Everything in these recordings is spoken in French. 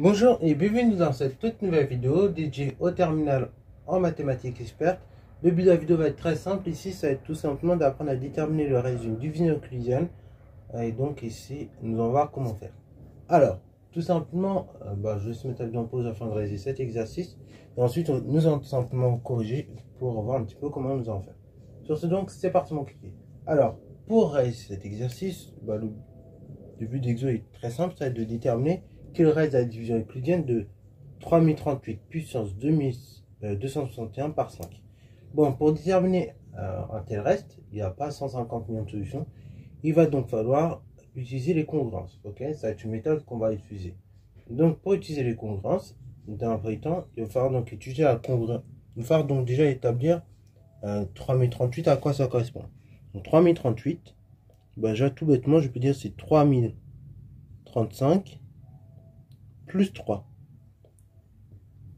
Bonjour et bienvenue dans cette toute nouvelle vidéo dédiée au terminal en mathématiques expert. Le but de la vidéo va être très simple. Ici, ça va être tout simplement d'apprendre à déterminer le reste d'une division euclidienne. Et donc ici, nous allons voir comment faire. Alors, tout simplement, je vais se mettre la vidéo en pause afin de réaliser cet exercice. Et ensuite, nous allons tout simplement corriger pour voir un petit peu comment nous allons faire. Sur ce donc, c'est parti mon cliquet. Alors, pour réaliser cet exercice, le but d'exo est très simple, ça va être de déterminer quel reste de la division euclidienne de 3038 puissance 261 par 5. Bon, pour déterminer un tel reste, il n'y a pas 150 millions de solutions. Il va donc falloir utiliser les congruences. Ok, ça va être une méthode qu'on va utiliser. Donc, pour utiliser les congruences, dans un premier temps, il va falloir donc étudier la congruence. Il va falloir donc déjà établir 3038 à quoi ça correspond. Donc, 3038, déjà tout bêtement, je peux dire c'est 3035 plus 3.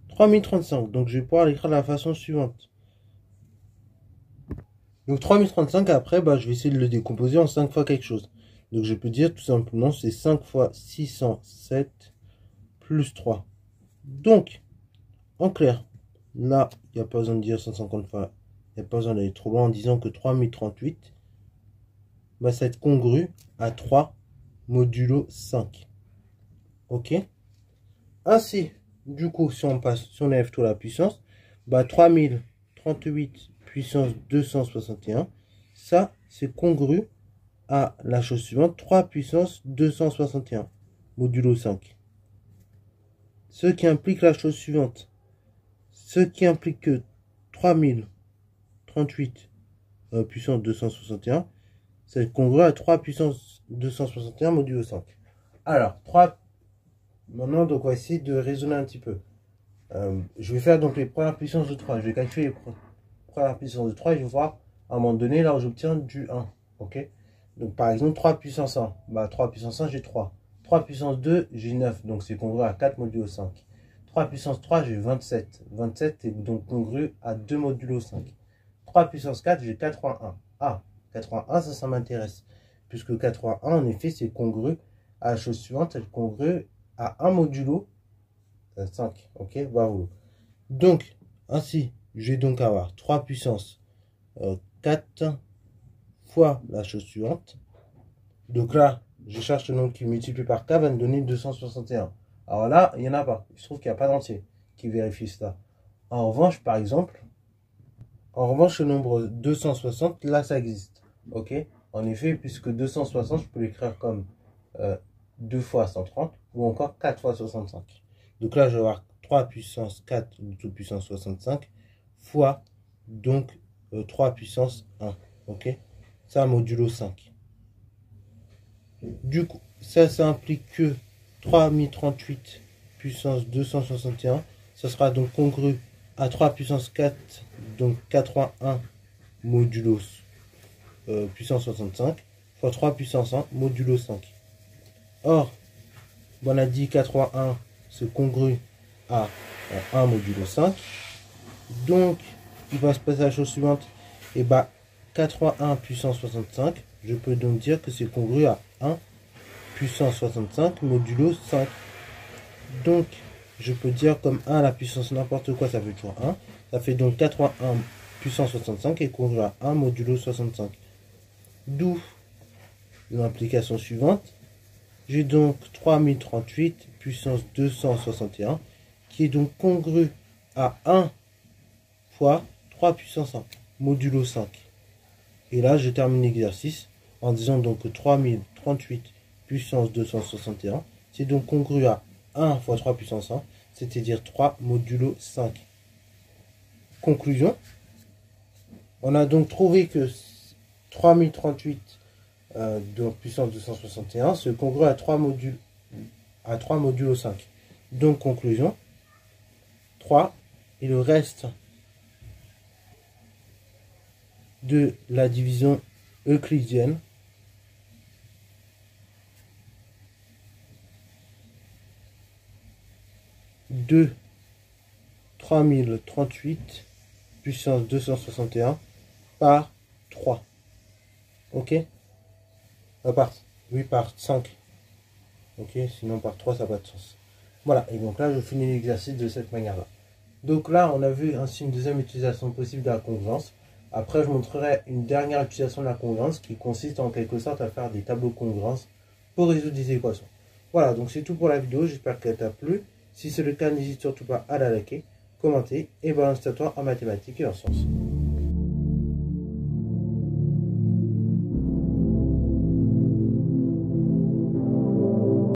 3035, donc je vais pouvoir l'écrire de la façon suivante. Donc 3035, après, je vais essayer de le décomposer en 5 fois quelque chose. Donc je peux dire tout simplement, c'est 5 fois 607 plus 3. Donc, en clair, là, il n'y a pas besoin de dire 150 fois, il n'y a pas besoin d'aller trop loin en disant que 3038, ça va être congru à 3 modulo 5. Ok? Ainsi, du coup, si on enlève tout la puissance, 3038 puissance 261, ça, c'est congru à la chose suivante, 3 puissance 261, modulo 5. Ce qui implique la chose suivante, ce qui implique que 3038 puissance 261, c'est congru à 3 puissance 261 modulo 5. Alors, maintenant, donc, on va essayer de raisonner un petit peu. Je vais faire donc les premières puissances de 3. Je vais calculer les premières puissances de 3 et je vais voir à un moment donné là où j'obtiens du 1. Ok. Donc par exemple 3 puissance 1. 3 puissance 1 j'ai 3. 3 puissance 2 j'ai 9. Donc c'est congru à 4 modulo 5. 3 puissance 3 j'ai 27. 27 est donc congru à 2 modulo 5. 3 puissance 4 j'ai 81. Ah, 81 ça m'intéresse. Puisque 81 en effet c'est congru à la chose suivante. C'est congru à 1 modulo 5, ok, bravo. Donc, ainsi, je vais donc avoir 3 puissance 4 fois la chose suivante. Donc là, je cherche le nombre qui multiplie par k va me donner 261. Alors là, il n'y en a pas. Il se trouve qu'il n'y a pas d'entier qui vérifie cela. En revanche, par exemple, le nombre 260, là, ça existe. Ok. En effet, puisque 260, je peux l'écrire comme 2 fois 130 ou encore 4 fois 65. Donc là, je vais avoir 3 puissance 4 de toute puissance 65 fois donc 3 puissance 1. Ok? Ça, modulo 5. Du coup, ça implique que 3038 puissance 261, ça sera donc congru à 3 puissance 4, donc 81 modulo puissance 65, fois 3 puissance 1 modulo 5. Or, on a dit 81, c'est congru à 1 modulo 5. Donc, il va se passer la chose suivante. Et 81 puissance 65, je peux donc dire que c'est congru à 1 puissance 65 modulo 5. Donc, je peux dire comme 1 à la puissance n'importe quoi, ça fait toujours 1. Ça fait donc 81 puissance 65 est congru à 1 modulo 65. D'où l'implication suivante. J'ai donc 3038 puissance 261 qui est donc congru à 1 fois 3 puissance 1 modulo 5. Et là, je termine l'exercice en disant donc que 3038 puissance 261, c'est donc congru à 1 fois 3 puissance 1, c'est-à-dire 3 modulo 5. Conclusion, on a donc trouvé que 3038 de puissance 261 se congrue à 3 modulo 5. Donc conclusion, 3 et le reste de la division euclidienne de 3038 puissance 261 par 3. Ok? Oui, par 5. Ok, sinon par 3 ça n'a pas de sens. Voilà, et donc là je finis l'exercice de cette manière-là. Donc là on a vu ainsi une deuxième utilisation possible de la congruence. Après je montrerai une dernière utilisation de la congruence qui consiste en quelque sorte à faire des tableaux de congruence pour résoudre des équations. Voilà, donc c'est tout pour la vidéo, j'espère qu'elle t'a plu. Si c'est le cas, n'hésite surtout pas à la liker, commenter et balance-toi en mathématiques et en sciences.